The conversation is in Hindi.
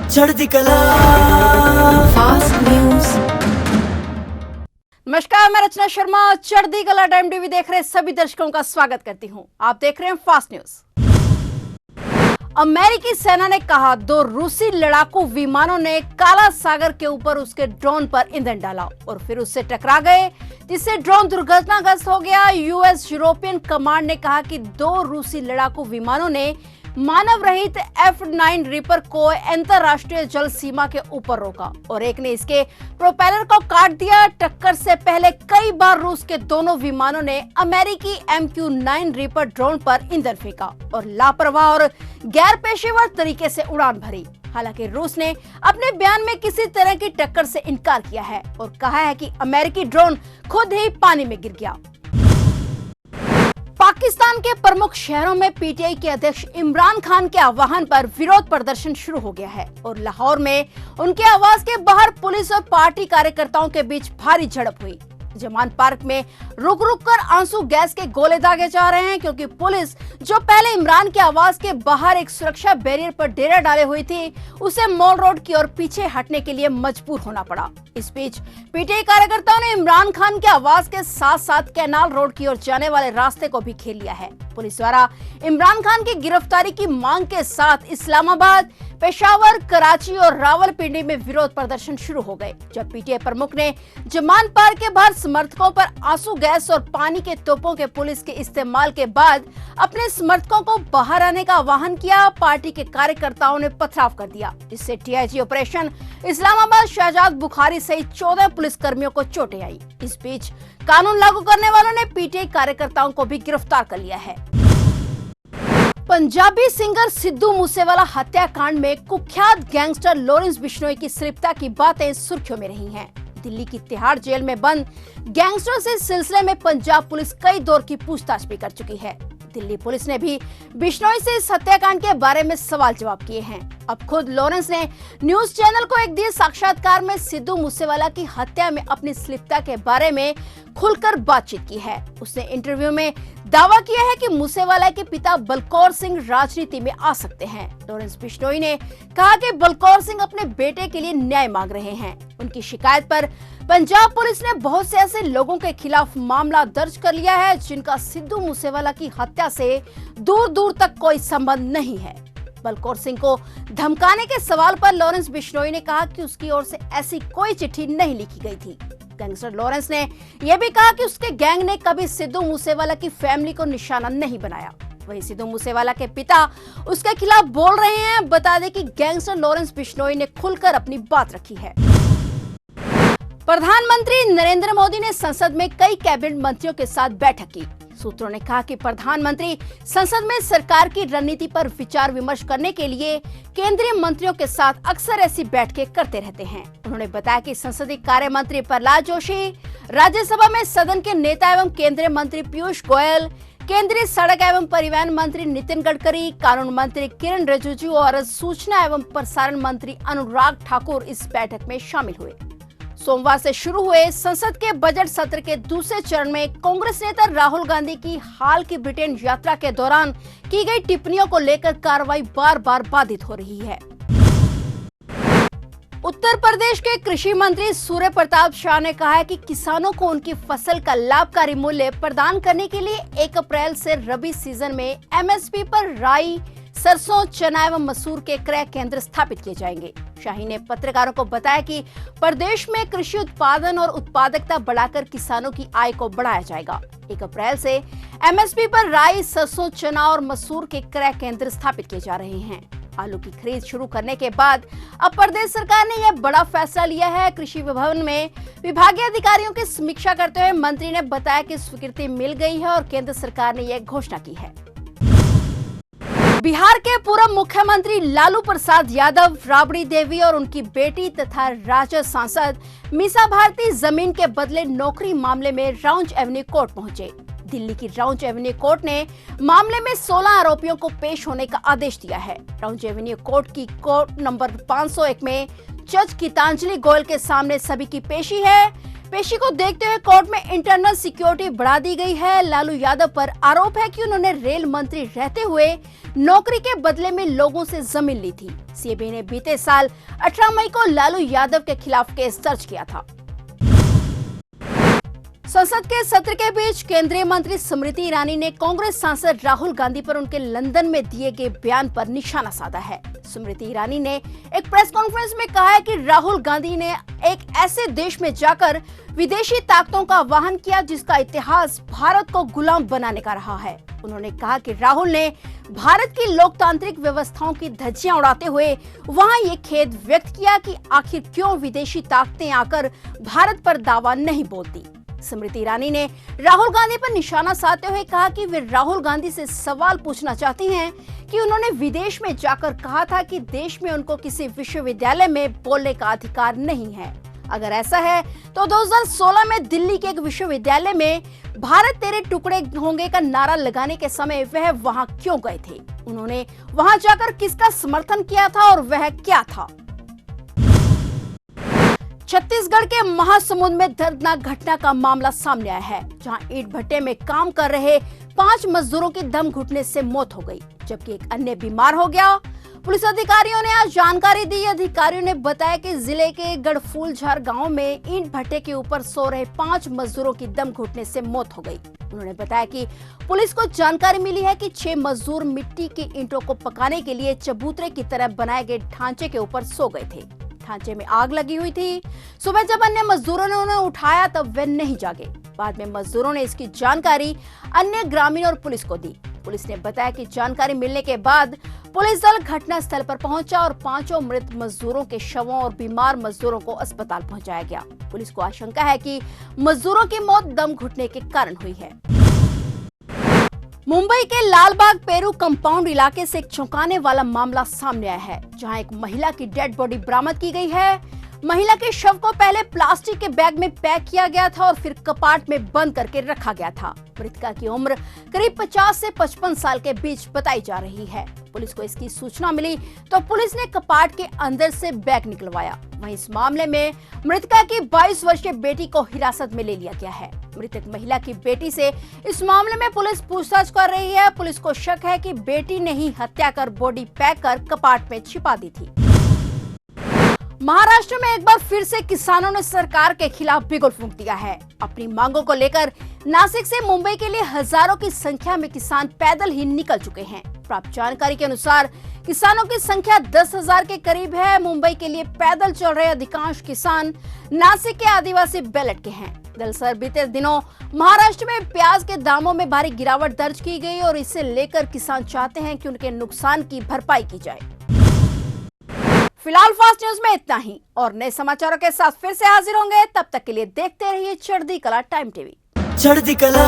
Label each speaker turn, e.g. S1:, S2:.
S1: चढ़ती कला फास्ट न्यूज।
S2: नमस्कार, मैं रचना शर्मा चढ़ती कला टाइम टीवी देख रहे सभी दर्शकों का स्वागत करती हूं। आप देख रहे हैं फास्ट न्यूज। अमेरिकी सेना ने कहा 2 रूसी लड़ाकू विमानों ने काला सागर के ऊपर उसके ड्रोन पर ईंधन डाला और फिर उससे टकरा गए, जिससे ड्रोन दुर्घटनाग्रस्त हो गया। यूएस यूरोपियन कमांड ने कहा कि 2 रूसी लड़ाकू विमानों ने मानव रहित F9 रीपर को अंतरराष्ट्रीय जल सीमा के ऊपर रोका और एक ने इसके प्रोपेलर को काट दिया। टक्कर से पहले कई बार रूस के दोनों विमानों ने अमेरिकी MQ-9 रीपर ड्रोन पर ईंधन फेंका और लापरवाह और गैर पेशेवर तरीके से उड़ान भरी। हालांकि रूस ने अपने बयान में किसी तरह की टक्कर से इनकार किया है और कहा है कि अमेरिकी ड्रोन खुद ही पानी में गिर गया। पाकिस्तान के प्रमुख शहरों में पीटीआई के अध्यक्ष इमरान खान के आह्वान पर विरोध प्रदर्शन शुरू हो गया है और लाहौर में उनके आवास के बाहर पुलिस और पार्टी कार्यकर्ताओं के बीच भारी झड़प हुई। जमान पार्क में रुक रुक कर आंसू गैस के गोले दागे जा रहे हैं क्योंकि पुलिस जो पहले इमरान के आवास के बाहर एक सुरक्षा बैरियर पर डेरा डाले हुई थी, उसे मॉल रोड की ओर पीछे हटने के लिए मजबूर होना पड़ा। इस बीच पीटीआई कार्यकर्ताओं ने इमरान खान के आवास के साथ साथ कैनाल रोड की ओर जाने वाले रास्ते को भी घेर लिया है। पुलिस द्वारा इमरान खान की गिरफ्तारी की मांग के साथ इस्लामाबाद, पेशावर, कराची और रावलपिंडी में विरोध प्रदर्शन शुरू हो गए। जब पीटीआई प्रमुख ने जमान पार्क के बाहर समर्थकों पर आंसू गैस और पानी के तोपों के पुलिस के इस्तेमाल के बाद अपने समर्थकों को बाहर आने का आह्वान किया, पार्टी के कार्यकर्ताओं ने पथराव कर दिया, जिससे टीआईजी ऑपरेशन इस्लामाबाद शहजाद बुखारी सहित 14 पुलिसकर्मियों को चोटें आई। इस बीच कानून लागू करने वालों ने पीटीआई कार्यकर्ताओं को भी गिरफ्तार कर लिया है। पंजाबी सिंगर सिद्धू मूसेवाला हत्याकांड में कुख्यात गैंगस्टर लॉरेंस बिश्नोई की संलिप्तता की बातें सुर्खियों में रही हैं। दिल्ली की तिहाड़ जेल में बंद गैंगस्टर से सिलसिले में पंजाब पुलिस कई दौर की पूछताछ भी कर चुकी है। दिल्ली पुलिस ने भी बिश्नोई से इस हत्याकांड के बारे में सवाल जवाब किए हैं। अब खुद लॉरेंस ने न्यूज चैनल को एक दिए साक्षात्कार में सिद्धू मूसेवाला की हत्या में अपनी संलिप्तता के बारे में खुलकर बातचीत की है। उसने इंटरव्यू में दावा किया है कि मूसेवाला के पिता बलकौर सिंह राजनीति में आ सकते हैं। लॉरेंस बिश्नोई ने कहा कि बलकौर सिंह अपने बेटे के लिए न्याय मांग रहे हैं। उनकी शिकायत पर पंजाब पुलिस ने बहुत से ऐसे लोगों के खिलाफ मामला दर्ज कर लिया है जिनका सिद्धू मूसेवाला की हत्या से दूर दूर तक कोई संबंध नहीं है। बलकौर सिंह को धमकाने के सवाल पर लॉरेंस बिश्नोई ने कहा कि उसकी ओर से ऐसी कोई चिट्ठी नहीं लिखी गई थी। गैंगस्टर लॉरेंस ने यह भी कहा कि उसके गैंग ने कभी सिद्धू मूसेवाला की फैमिली को निशाना नहीं बनाया। वहीं सिद्धू मूसेवाला के पिता उसके खिलाफ बोल रहे हैं। बता दें कि गैंगस्टर लॉरेंस बिश्नोई ने खुलकर अपनी बात रखी है। प्रधानमंत्री नरेंद्र मोदी ने संसद में कई कैबिनेट मंत्रियों के साथ बैठक की। सूत्रों ने कहा कि प्रधानमंत्री संसद में सरकार की रणनीति पर विचार विमर्श करने के लिए केंद्रीय मंत्रियों के साथ अक्सर ऐसी बैठकें करते रहते हैं। उन्होंने बताया कि संसदीय कार्य मंत्री प्रहलाद जोशी, राज्यसभा में सदन के नेता एवं केंद्रीय मंत्री पीयूष गोयल, केंद्रीय सड़क एवं परिवहन मंत्री नितिन गडकरी, कानून मंत्री किरण रिजिजू और सूचना एवं प्रसारण मंत्री अनुराग ठाकुर इस बैठक में शामिल हुए। सोमवार से शुरू हुए संसद के बजट सत्र के दूसरे चरण में कांग्रेस नेता राहुल गांधी की हाल की ब्रिटेन यात्रा के दौरान की गई टिप्पणियों को लेकर कार्रवाई बार बार बाधित हो रही है। उत्तर प्रदेश के कृषि मंत्री सूर्य प्रताप शाह ने कहा है कि किसानों को उनकी फसल का लाभकारी मूल्य प्रदान करने के लिए 1 अप्रैल से रबी सीजन में एमएसपी पर राई, सरसों, चना एवं मसूर के क्रय केंद्र स्थापित किए जाएंगे। शाही ने पत्रकारों को बताया कि प्रदेश में कृषि उत्पादन और उत्पादकता बढ़ाकर किसानों की आय को बढ़ाया जाएगा। 1 अप्रैल से एमएसपी पर राई, सरसों, चना और मसूर के क्रय केंद्र स्थापित किए जा रहे हैं। आलू की खरीद शुरू करने के बाद अब प्रदेश सरकार ने यह बड़ा फैसला लिया है। कृषि भवन में विभागीय अधिकारियों की समीक्षा करते हुए मंत्री ने बताया कि स्वीकृति मिल गई है और केंद्र सरकार ने यह घोषणा की है। बिहार के पूर्व मुख्यमंत्री लालू प्रसाद यादव, राबड़ी देवी और उनकी बेटी तथा राजद सांसद मीसा भारती जमीन के बदले नौकरी मामले में राउंज एवेन्यू कोर्ट पहुंचे। दिल्ली की राउंज एवेन्यू कोर्ट ने मामले में 16 आरोपियों को पेश होने का आदेश दिया है। राउंज एवेन्यू कोर्ट की कोर्ट नंबर 501 में जज गीतांजलि गोयल के सामने सभी की पेशी है। पेशी को देखते हुए कोर्ट में इंटरनल सिक्योरिटी बढ़ा दी गई है। लालू यादव पर आरोप है कि उन्होंने रेल मंत्री रहते हुए नौकरी के बदले में लोगों से जमीन ली थी। सीबीआई ने बीते साल 18 मई को लालू यादव के खिलाफ केस दर्ज किया था। संसद के सत्र के बीच केंद्रीय मंत्री स्मृति ईरानी ने कांग्रेस सांसद राहुल गांधी पर उनके लंदन में दिए गए बयान पर निशाना साधा है। स्मृति ईरानी ने एक प्रेस कॉन्फ्रेंस में कहा है कि राहुल गांधी ने एक ऐसे देश में जाकर विदेशी ताकतों का आह्वान किया जिसका इतिहास भारत को गुलाम बनाने का रहा है। उन्होंने कहा कि राहुल ने भारत की लोकतांत्रिक व्यवस्थाओं की धज्जियां उड़ाते हुए वहां ये खेद व्यक्त किया कि आखिर क्यों विदेशी ताकतें आकर भारत पर दावा नहीं बोलती। स्मृति ईरानी ने राहुल गांधी पर निशाना साधते हुए कहा कि वे राहुल गांधी से सवाल पूछना चाहती हैं कि उन्होंने विदेश में जाकर कहा था कि देश में उनको किसी विश्वविद्यालय में बोलने का अधिकार नहीं है। अगर ऐसा है तो 2016 में दिल्ली के एक विश्वविद्यालय में भारत तेरे टुकड़े होंगे का नारा लगाने के समय वह वहां क्यों गए थे? उन्होंने वहां जाकर किसका समर्थन किया था और वह क्या था? छत्तीसगढ़ के महासमुंद में दर्दनाक घटना का मामला सामने आया है, जहां ईंट भट्टे में काम कर रहे 5 मजदूरों की दम घुटने से मौत हो गई, जबकि एक अन्य बीमार हो गया। पुलिस अधिकारियों ने आज जानकारी दी। अधिकारियों ने बताया कि जिले के गढ़फूलझार गांव में ईंट भट्टे के ऊपर सो रहे 5 मजदूरों की दम घुटने से मौत हो गई। उन्होंने बताया कि पुलिस को जानकारी मिली है कि 6 मजदूर मिट्टी की ईंटों को पकाने के लिए चबूतरे की तरह बनाए गए ढांचे के ऊपर सो गए थे। ढांचे में आग लगी हुई थी। सुबह जब अन्य मजदूरों ने उन्हें उठाया तब वे नहीं जागे। बाद में मजदूरों ने इसकी जानकारी अन्य ग्रामीण और पुलिस को दी। पुलिस ने बताया कि जानकारी मिलने के बाद पुलिस दल घटनास्थल पर पहुंचा और 5 मृत मजदूरों के शवों और बीमार मजदूरों को अस्पताल पहुंचाया गया। पुलिस को आशंका है कि मजदूरों की मौत दम घुटने के कारण हुई है। मुंबई के लालबाग पेरू कंपाउंड इलाके से एक चौंकाने वाला मामला सामने आया है, जहां एक महिला की डेड बॉडी बरामद की गई है। महिला के शव को पहले प्लास्टिक के बैग में पैक किया गया था और फिर कपाट में बंद करके रखा गया था। मृतका की उम्र करीब 50 से 55 साल के बीच बताई जा रही है। पुलिस को इसकी सूचना मिली तो पुलिस ने कपाट के अंदर से बैग निकलवाया। वहीं इस मामले में मृतका की 22 वर्षीय बेटी को हिरासत में ले लिया गया है। मृतक महिला की बेटी से इस मामले में पुलिस पूछताछ कर रही है। पुलिस को शक है कि बेटी ने ही हत्या कर बॉडी पैक कर कपाट में छिपा दी थी। महाराष्ट्र में एक बार फिर से किसानों ने सरकार के खिलाफ बिगुल फूंक दिया है। अपनी मांगों को लेकर नासिक से मुंबई के लिए हजारों की संख्या में किसान पैदल ही निकल चुके हैं। प्राप्त जानकारी के अनुसार किसानों की संख्या 10,000 के करीब है। मुंबई के लिए पैदल चल रहे अधिकांश किसान नासिक के आदिवासी बेल्ट के हैं। दरअसल बीते दिनों महाराष्ट्र में प्याज के दामों में भारी गिरावट दर्ज की गई और इसे लेकर किसान चाहते हैं कि उनके नुकसान की भरपाई की जाए। फिलहाल फास्ट न्यूज में इतना ही और नए समाचारों के साथ फिर से हाजिर होंगे। तब तक के लिए देखते रहिए चढ़ती कला टाइम टीवी।
S1: चढ़ती कला